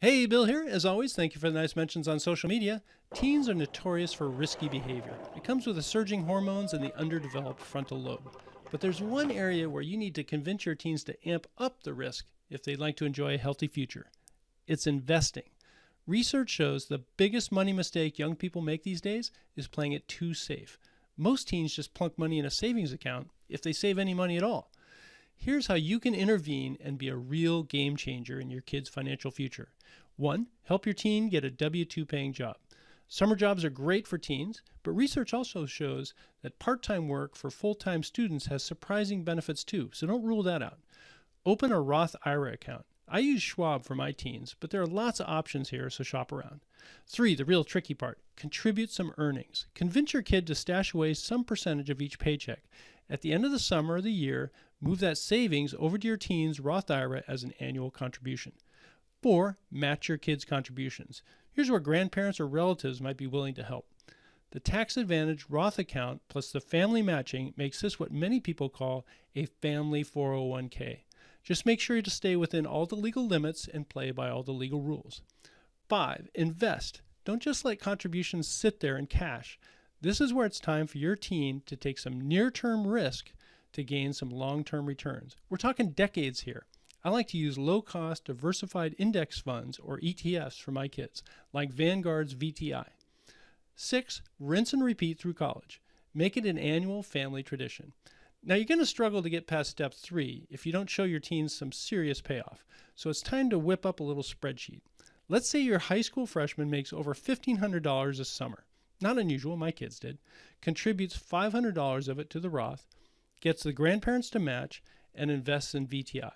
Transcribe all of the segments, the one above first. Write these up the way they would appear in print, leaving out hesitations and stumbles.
Hey, Bill here. As always, thank you for the nice mentions on social media. Teens are notorious for risky behavior. It comes with the surging hormones and the underdeveloped frontal lobe. But there's one area where you need to convince your teens to amp up the risk if they'd like to enjoy a healthy future. It's investing. Research shows the biggest money mistake young people make these days is playing it too safe. Most teens just plunk money in a savings account if they save any money at all. Here's how you can intervene and be a real game changer in your kid's financial future. One, help your teen get a W 2 paying job. Summer jobs are great for teens, but research also shows that part time work for full time students has surprising benefits too, so don't rule that out. Open a Roth IRA account. I use Schwab for my teens, but there are lots of options here, so shop around. Three, the real tricky part, contribute some earnings. Convince your kid to stash away some percentage of each paycheck. At the end of the summer or the year, move that savings over to your teen's Roth IRA as an annual contribution. Four, match your kids' contributions. Here's where grandparents or relatives might be willing to help. The tax advantage Roth account plus the family matching makes this what many people call a family 401k. Just make sure to stay within all the legal limits and play by all the legal rules. Five, invest. Don't just let contributions sit there in cash. This is where it's time for your teen to take some near-term risk to gain some long-term returns. We're talking decades here. I like to use low-cost diversified index funds or ETFs for my kids, like Vanguard's VTI. Six, rinse and repeat through college. Make it an annual family tradition. Now you're going to struggle to get past step 3 if you don't show your teens some serious payoff. So it's time to whip up a little spreadsheet. Let's say your high school freshman makes over $1,500 this summer. Not unusual, my kids did. Contributes $500 of it to the Roth, gets the grandparents to match, and invests in VTI.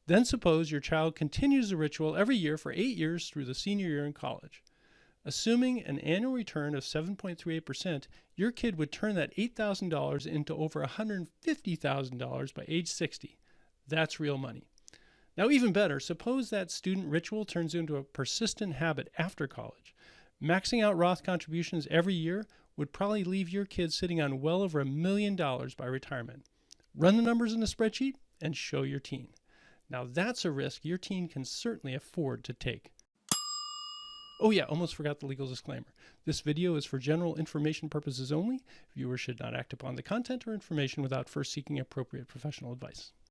Then suppose your child continues the ritual every year for 8 years through the senior year in college. Assuming an annual return of 7.38%, your kid would turn that $8,000 into over $150,000 by age 60. That's real money. Now, even better, suppose that student ritual turns into a persistent habit after college. Maxing out Roth contributions every year would probably leave your kid sitting on well over $1 million by retirement. Run the numbers in the spreadsheet and show your teen. Now that's a risk your teen can certainly afford to take. Oh yeah, almost forgot the legal disclaimer. This video is for general information purposes only. Viewers should not act upon the content or information without first seeking appropriate professional advice.